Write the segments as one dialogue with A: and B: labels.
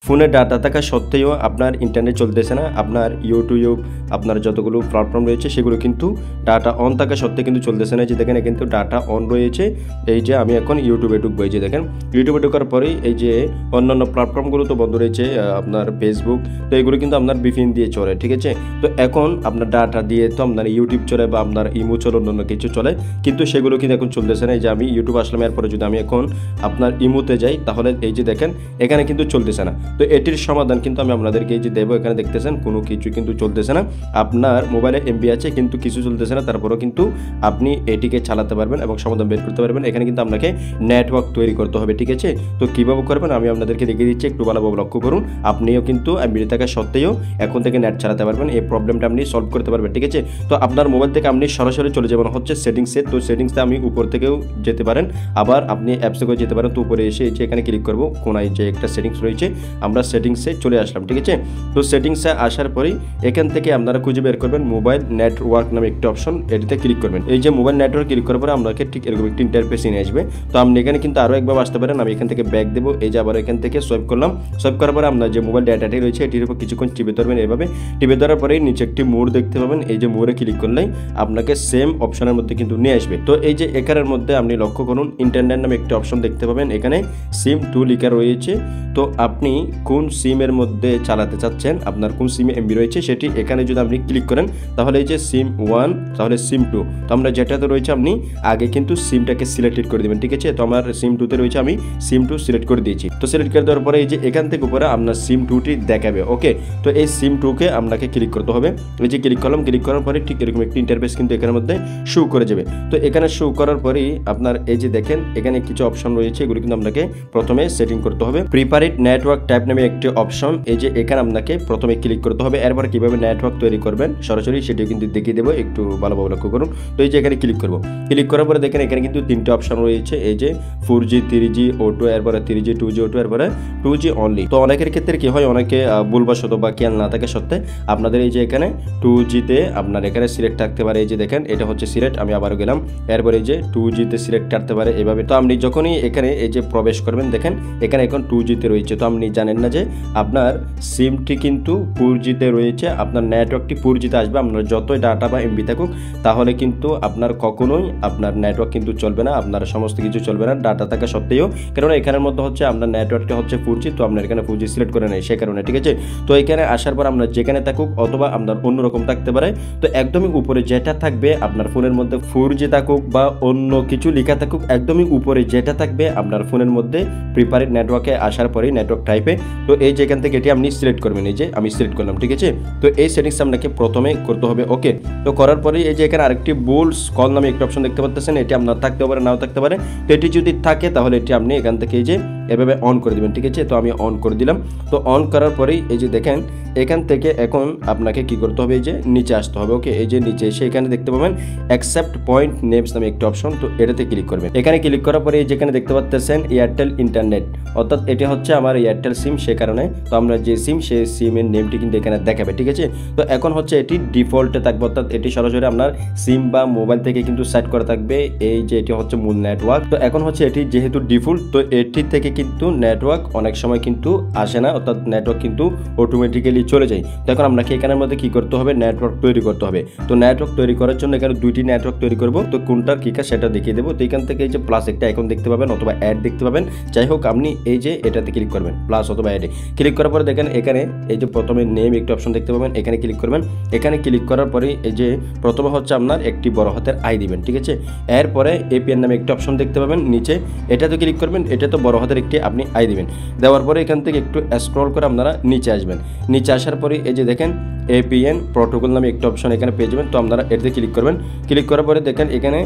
A: ফোনে ডাটা থাকা সত্ত্বেও আপনার ইন্টারনেট চলতেছে না, আপনার ইউটিউব আপনার যতগুলো প্ল্যাটফর্ম রয়েছে সেগুলো কিন্তু ডাটা অন থাকা সত্ত্বেও কিন্তু চলতেছে না। যে দেখেন কিন্তু ডাটা অন রয়েছে। এই যে আমি এখন ইউটিউবে ঢুকবো, এই যে দেখেন ইউটিউবে ঢোকার পরেই এই যে অন্যান্য প্ল্যাটফর্মগুলো তো বন্ধ রয়েছে, আপনার ফেসবুক, তো এগুলো কিন্তু আপনার ভিপিএন দিয়ে চলে, ঠিক আছে। তো এখন আপনার ডাটা দিয়ে তো আপনার ইউটিউব চলে বা আপনার ইমো চলে, অন্যান্য কিছু চলে, কিন্তু সেগুলো কিন্তু এখন চলতেছে না। এই যে আমি ইউটিউব আসলাম, এরপরে যদি আমি এখন আপনার ইমোতে যাই তাহলে এই যে দেখেন এখানে কিন্তু চলতেছে না। তো এটির সমাধান কিন্তু আমি আপনাদেরকে এই যে দেবো। এখানে দেখতেছেন কোনো কিছু কিন্তু চলতেছে না, আপনার মোবাইলে এমবি আছে কিন্তু কিছু চলতেছে না, তারপরেও কিন্তু আপনি এটিকে চালাতে পারবেন এবং সমাধান বের করতে পারবেন। এখানে কিন্তু আপনাকে নেটওয়ার্ক তৈরি করতে হবে, ঠিক আছে। তো কীভাবে করবেন আমি আপনাদেরকে দেখিয়ে দিচ্ছি, একটু ভালোভাবে লক্ষ্য করুন। আপনিও কিন্তু এমবি থাকা সত্ত্বেও এখন থেকে নেট চালাতে পারবেন, এই প্রবলেমটা আপনি সলভ করতে পারবেন, ঠিক আছে। তো আপনার মোবাইল থেকে আপনি সরাসরি চলে যাবেন হচ্ছে সেটিংসে। তো সেটিংসে আমি উপর থেকেও যেতে পারেন, আবার আপনি অ্যাপসে করে যেতে পারেন। তো উপরে এসে এই যে এখানে ক্লিক করবো, কোনায় যে একটা সেটিংস রয়েছে, আমরা সেটিংসে চলে আসলাম, ঠিক আছে। তো সেটিংসে আসার পরেই এখান থেকে আপনারা খুঁজে বের করবেন মোবাইল নেটওয়ার্ক নামে একটা অপশন, এটিতে ক্লিক করবেন। এই যে মোবাইল নেটওয়ার্ক ক্লিক করার পরে আপনাকে ঠিক এরকম একটি ইন্টারফেস নিয়ে আসবে। তো আপনি এখানে কিন্তু আরও একবার আসতে পারেন। আমি এখান থেকে ব্যাক দেবো, এই যে আবার এখান থেকে সোয়াইপ করলাম। সোয়াইপ করার পরে আপনার যে মোবাইল ডাটাটি রয়েছে এটির উপর কিছুক্ষণ টিপে ধরবেন, এভাবে টিপে ধরার পরেই নিচে একটি মোড় দেখতে পাবেন। এই যে মোড়ে ক্লিক করলেই আপনাকে সেম অপশনের মধ্যে কিন্তু নিয়ে আসবে। তো এই যে এখানের মধ্যে আপনি লক্ষ্য করুন, ইন্টারনেট নামে একটি অপশন দেখতে পাবেন, এখানে সিম 2 লেখা রয়েছে। তো আপনি কোন সিমের মধ্যে চালাতে চাচ্ছেন, আপনার কোন সিমে এমবি রয়েছে সেটি এখানে যদি আপনি ক্লিক করেন তাহলে এই যে সিম 1, তাহলে সিম 2, তো আমরা যেটাতে রয়েছে আপনি আগে কিন্তু সিমটাকে সিলেক্টেড করে দেবেন, ঠিক আছে। তো আমার সিম 2তে রয়েছে, আমি সিম 2 সিলেক্ট করে দিয়েছি। তো সিলেক্ট করে দেওয়ার পরে এই যে এখান থেকে উপরে আপনার সিম 2টি দেখাবে, ওকে। তো এই সিম 2কে আপনাকে ক্লিক করতে হবে। এই যে ক্লিক করলাম, ক্লিক করার পরে ঠিক এরকম একটি ইন্টারফেস কিন্তু এখানের মধ্যে শো করে যাবে। তো এখানে শো করার পরেই আপনার এই যে দেখেন এখানে কিছু অপশন রয়েছে, এগুলো কিন্তু আপনাকে প্রথমে সেটিং করতে হবে। প্রিপারেড নেটওয়ার্ক ট্যাব নামে একটি অপশন, এই যে এখানে আপনাকে প্রথমে ক্লিক করতে হবে। এরপর কিভাবে নেটওয়ার্ক তৈরি করবেন সরাসরি সেটিও কিন্তু দেখিয়ে দেবো, একটু ভালোভাবে লক্ষ্য করুন। তো এই যে এখানে ক্লিক করবো, ক্লিক করার পরে দেখেন এখানে কিন্তু 3টে অপশন রয়েছে, এই যে 4G 3G O2, এরপরে 3G 2G O2, এরপরে 2G অনলি। তো অনেকের ক্ষেত্রে কি হয়, অনেকে ভুলবশত বা খেয়াল না থাকে সত্ত্বে আপনাদের এই যে এখানে 2G-তে আপনার এখানে সিলেক্ট থাকতে পারে। এই যে দেখেন এটা হচ্ছে সিলেক্ট, আমি আবারও গেলাম, এরপরে এই যে 2G-তে সিলেক্ট থাকতে পারে এভাবে। তো আপনি যখনই এখানে এই যে প্রবেশ করবেন দেখেন এখানে এখন 2G-তে রয়েছে। তো আপনি জানেন না যে আপনার সিমটি কিন্তু 4G-তে রয়েছে, আপনার নেটওয়ার্কটি 4G-তে আসবে। আপনার যতই ডাটা বা এমবি থাকুক তাহলে কিন্তু আপনার কখনোই আপনার নেটওয়ার্ক কিন্তু চলবে না, আপনার সমস্ত কিছু চলবে না ডাটা থাকা সত্ত্বেও, কারণ এখানের মধ্যে হচ্ছে আপনার নেটওয়ার্কটা হচ্ছে 4G। তো আপনার এখানে 4G সিলেক্ট করে নেই সে কারণে, ঠিক আছে। তো এখানে আসার পর আপনার যেখানে থাকুক অথবা আপনার অন্যরকম থাকতে পারে, তো একদমই উপরে যেটা থাকবে আপনার ফোনের মধ্যে 4G থাকুক বা অন্য কিছু লেখা থাকুক, একদমই উপরে যেটা থাকবে আপনার ফোনের মধ্যে প্রিপারেড নেটওয়ার্কে আসার পরেই নেটওয়ার্ক টাইপে, তো এই যে এখান থেকে এটি আপনি সিলেক্ট করবেন। এই যে আমি সিলেক্ট করলাম, ঠিক আছে। তো এই সেটিংস আপনাকে প্রথমে করতে হবে, ওকে। তো করার পরে এই যে এখানে আরেকটি বোল্স কল নামে একটা অপশন দেখতে পাচ্ছেন, এটি আপনার থাকতে পারে নাও থাকতে পারে। তো এটি যদি থাকে তাহলে এটি আপনি এখান থেকে এই যে এভাবে অন করে দিবেন, ঠিক আছে। তো আমি অন করে দিলাম। তো অন করার পরেই এই যে দেখেন এখান থেকে এখন আপনাকে কি করতে হবে, এই যে নিচে আসতে হবে, ওকে। এই যে নিচে এসে এখানে দেখতে পাবেন অ্যাকসেপ্ট পয়েন্ট নেমস নামে একটা অপশন, তো এটাতে ক্লিক করবেন। এখানে ক্লিক করার পরে যেখানে দেখতে পাচ্ছেন এয়ারটেল ইন্টারনেট, অর্থাৎ এটি হচ্ছে আমার এয়ারটেল সিম, সে কারণে তো আমরা যে সিম সেই সিমের নেমটি কিন্তু এখানে দেখাবে, ঠিক আছে। তো এখন হচ্ছে এটি ডিফল্টে থাকবে, অর্থাৎ এটি সরাসরি আপনার সিম বা মোবাইল থেকে কিন্তু সেট করা থাকবে। এই যে এটি হচ্ছে মূল নেটওয়ার্ক। তো এখন হচ্ছে এটি যেহেতু ডিফল্ট, তো এটি থেকে কিন্তু নেটওয়ার্ক অনেক সময় কিন্তু আসে না, অর্থাৎ নেটওয়ার্ক কিন্তু অটোমেটিক্যালি চলে যায়। তো এখন আপনাকে এখানের মধ্যে কি করতে হবে, নেটওয়ার্ক তৈরি করতে হবে। তো নেটওয়ার্ক তৈরি করার জন্য এখানে 2টি নেটওয়ার্ক তৈরি করব। তো কোনটার কি কাজ সেটা দেখিয়ে দেবো। তো এখান থেকে এই যে প্লাস একটা আইকন দেখতে পাবেন অথবা অ্যাড দেখতে পাবেন, যাই হোক আপনি এই যে এটাতে ক্লিক করবেন, প্লাস অথবা অ্যাডে ক্লিক করার পরে দেখেন এখানে এই যে প্রথমে নেম একটা অপশন দেখতে পাবেন, এখানে ক্লিক করবেন। এখানে ক্লিক করার পরে এই যে প্রথমে হচ্ছে আপনার একটি বড় হাতের আই দিবেন, ঠিক আছে। এরপরে এপিএন নামে একটা অপশন দেখতে পাবেন নিচে, এটাতে ক্লিক করবেন, এটা তো বড় হাতের একটি আপনি আই দিবেন। দেওয়ার পরে এখান থেকে একটু স্ক্রল করে আপনারা নিচে আসবেন। নিচে আসার পরে এই যে দেখেন এপিএন প্রোটোকল নামে একটা অপশন এখানে পেয়ে যাবেন। তো আপনারা এটাতে ক্লিক করবেন। ক্লিক করার পরে দেখেন এখানে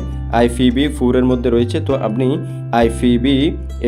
A: IPv4 এর মধ্যে রয়েছে, তো আপনি IPv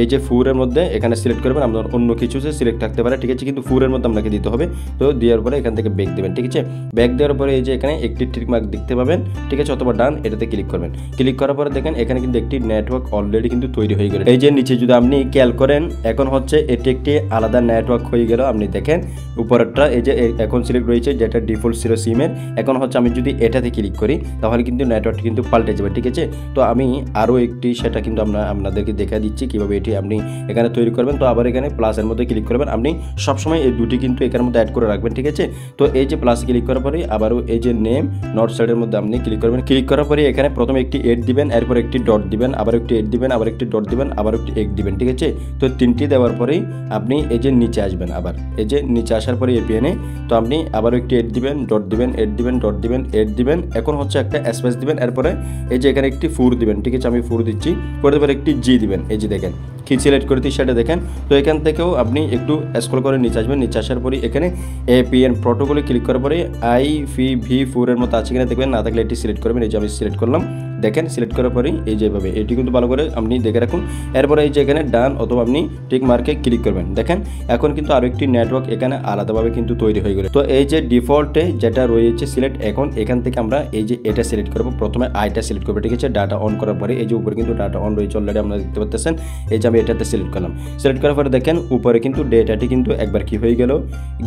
A: এই যে 4 এর মধ্যে এখানে সিলেক্ট করবেন। আপনার অন্য কিছু সিলেক্ট থাকতে পারে, ঠিক আছে, কিন্তু 4 এর মধ্যে আপনাকে দিতে হবে। তো দেওয়ার পরে এখান থেকে ব্যাক দেবেন, ঠিক আছে। ব্যাক দেওয়ার পরে এই যে এখানে একটি টিক মার্ক দেখতে পাবেন, ঠিক আছে, অথবা ডান, এটাতে ক্লিক করবেন। ক্লিক করার পরে দেখেন এখানে কিন্তু একটি নেটওয়ার্ক অলরেডি কিন্তু তৈরি হয়ে গেল। এই যে নিচে যদি আপনি খেয়াল করেন এখন হচ্ছে এটি একটি আলাদা নেটওয়ার্ক হয়ে গেল। আপনি দেখেন উপরেরটা এই যে এখন সিলেক্ট রয়েছে যেটা ডিফল্ট ছিল সিমের, এখন হচ্ছে আমি যদি এটাতে ক্লিক করি তাহলে কিন্তু নেটওয়ার্কটি কিন্তু পাল্টে যাবে, ঠিক আছে। তো আমি আরও একটি সেটা কিন্তু আপনাদেরকে দেখা দিচ্ছি কীভাবে এটি আপনি এখানে তৈরি করবেন। তো আবার এখানে প্লাসের মধ্যে ক্লিক ক্লিক করবেন, আপনি সবসময় এই দুটি কিন্তু এখানের মধ্যে অ্যাড করে রাখবেন, ঠিক আছে। তো এই যে প্লাসে ক্লিক করার পরে আবারও এই যে নেম নর্থ সাইডের মধ্যে আপনি ক্লিক করবেন। ক্লিক করার পরে এখানে প্রথমে একটি এড দিবেন, এরপর একটি ডট দিবেন, আবার একটি এড দিবেন, আবার একটি ডট দিবেন, আবার একটি এগ দিবেন, ঠিক আছে। তো তিনটি দেওয়ার পরেই আপনি এই যে নিচে আসবেন, আবার এই যে নিচে আসার পরে এপিএনে তো আপনি আবারও একটি এড দিবেন, ডট দিবেন, এড দিবেন, ডট দিবেন, এড দিবেন। এখন হচ্ছে একটা স্পেস দিবেন, এরপরে এই যে এখানে একটি 4 দিবেন, ঠিক আছে। আমি 4 দিচ্ছি, করে পরে একটি জি দিবেন। এই যে দেখেন কি সিলেক্ট করে দিই সেটা দেখেন। তো এখান থেকেও আপনি একটু স্ক্রল করে নিচে আসবেন, নিচে আসার পরে এখানে এপিএন প্রোটোকলে ক্লিক করার পরে IPv4 এর মতো আছে কিনা দেখবেন, না থাকলে এটি সিলেক্ট করবেন। এই যে আমি সিলেক্ট করলাম, দেখেন সিলেক্ট করার পরেই এই যেভাবে এটি কিন্তু ভালো করে আপনি দেখে রাখুন। এরপরে এই যে এখানে ডান অথবা আপনি টিক মার্কে ক্লিক করবেন। দেখেন এখন কিন্তু আরও একটি নেটওয়ার্ক এখানে আলাদাভাবে কিন্তু তৈরি হয়ে গেল। তো এই যে ডিফল্টে যেটা রয়েছে সিলেক্ট, এখন এখান থেকে আমরা এই যে এটা সিলেক্ট করবো, প্রথমে আইটা সিলেক্ট করবো, ঠিক আছে। ডাটা অন করার পরে এই যে উপরে কিন্তু ডাটা অন রয়েছে অলরেডি, আপনারা দেখতে পাচ্ছেন। এই যে আমি এটাতে সিলেক্ট করলাম, সিলেক্ট করার পরে দেখেন উপরে কিন্তু ডেটাটি কিন্তু একবার কি হয়ে গেল,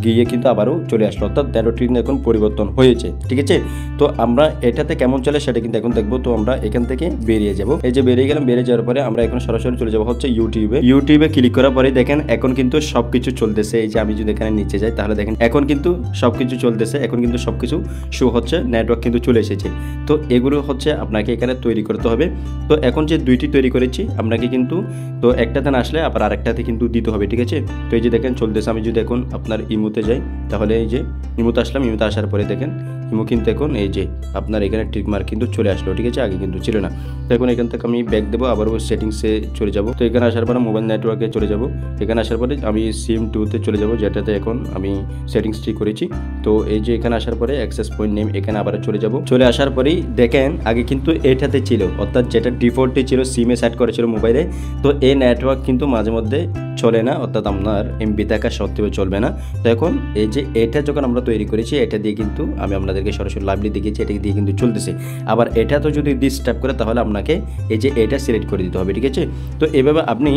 A: গিয়ে কিন্তু আবারও চলে আসলো, অর্থাৎ ডেটাটি এখন পরিবর্তন হয়েছে, ঠিক আছে। তো আমরা এটাতে কেমন চলে সেটা কিন্তু এখন দেখবো। তো আমরা এখান থেকে বেরিয়ে যাব, এই যে বেরিয়ে গেলাম। বেরিয়ে যাওয়ার পরে আমরা এখন সরাসরি চলে যাবো হচ্ছে ইউটিউবে ক্লিক করার পরে দেখেন এখন কিন্তু সবকিছু চলতেছে। এই যে আমি যদি এখানে নিচে যাই তাহলে দেখেন এখন কিন্তু সবকিছু চলতেছে, এখন কিন্তু সবকিছু শো হচ্ছে, নেটওয়ার্ক কিন্তু চলে এসেছে। তো এগুলো হচ্ছে আপনাকে এখানে তৈরি করতে হবে। তো এখন যে দুইটি তৈরি করেছি আপনাকে কিন্তু, তো একটাতে না আসলে আবার আরেকটাতে কিন্তু দিতে হবে, ঠিক আছে। তো এই যে দেখেন চলতেছে। আমি যদি এখন আপনার ইমোতে যাই তাহলে এই যে ইমোতে আসলাম, ইমোতে আসার পরে দেখেন ইমো কিন্তু এখন এই যে আপনার এখানে টিক মার্ক কিন্তু চলে আসলো, ঠিক আছে, আগে কিন্তু ছিল না। তো এখন এখান থেকে আমি ব্যাক দেবো, আবারও সেটিংসে চলে যাব। তো এখানে আসার পরে মোবাইল নেটওয়ার্কে চলে যাব। এখানে আসার পরে আমি সিম 2তে চলে যাব, যেটাতে এখন আমি সেটিংস ঠিক করেছি। তো এই যে এখানে আসার পরে অ্যাক্সেস পয়েন্ট নেম এখানে আবার চলে যাব। চলে আসার পরেই দেখেন আগে কিন্তু এটাতে ছিল, অর্থাৎ যেটা ডিফল্টে ছিল সিমে সেট করেছিল মোবাইলে। তো এই নেটওয়ার্ক কিন্তু মাঝে মধ্যে চলে না, অর্থাৎ আপনার এমবি থাকা সত্ত্বেও চলবে না। তো এখন এই যে এটা যখন আমরা তৈরি করেছি এটা দিয়ে কিন্তু আমি আপনাদেরকে সরাসরি লাইভলি দেখিয়েছি, এটা দিয়ে কিন্তু চলতেছে। আবার এটা তো যদি ডিস্টার্ব করে তাহলে আপনাকে এই যে এটা সিলেক্ট করে দিতে হবে, ঠিক আছে। তো এভাবে আপনি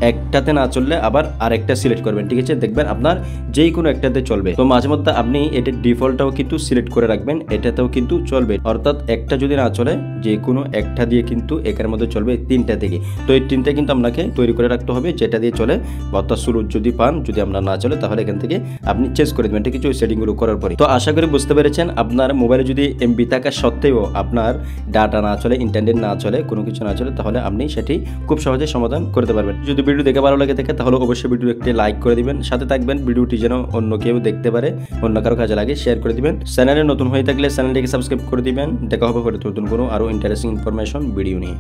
A: একটাতে না চললে আবার আরেকটা সিলেক্ট করবেন, ঠিক আছে, দেখবেন আপনার যেই কোনো একটাতে চলবে। তো মাঝে মধ্যে আপনি এটা ডিফল্টটাও কিন্তু সিলেক্ট করে রাখবেন, এটাতেও কিন্তু চলবে, অর্থাৎ একটা যদি না চলে যে কোনো একটা দিয়ে কিন্তু এখানের মধ্যে চলবে 3টা থেকে। তো এই 3টা কিন্তু আপনাকে তৈরি করে রাখতে হবে, যেটা দিয়ে চলে, অর্থাৎ শুরু যদি পান, যদি আমরা না চলে তাহলে এখান থেকে আপনি চেঞ্জ করে দেবেন, ঠিক আছে, ওই সেটিংগুলো করার পরে। তো আশা করি বুঝতে পেরেছেন, আপনার মোবাইলে যদি এমবি থাকা সত্ত্বেও আপনার ডাটা না চলে, ইন্টারনেট না চলে, কোনো কিছু না চলে, তাহলে আপনি সেটি খুব সহজে সমাধান করতে পারবেন। যদি ভিডিও দেখে ভালো লাগে থাকে তাহলে অবশ্যই ভিডিও একটি লাইক করে দিবেন, সাথে থাকবেন, ভিডিওটি যেন অন্য কেউ দেখতে পারে, অন্য কারো কাজে লাগে, শেয়ার করে দিবেন। চ্যানেলে নতুন হয়ে থাকলে চ্যানেলটিকে সাবস্ক্রাইব করে দিবেন। দেখা হবে নতুন কোনো আরও ইন্টারেস্টিং ইনফরমেশন ভিডিও নিয়ে।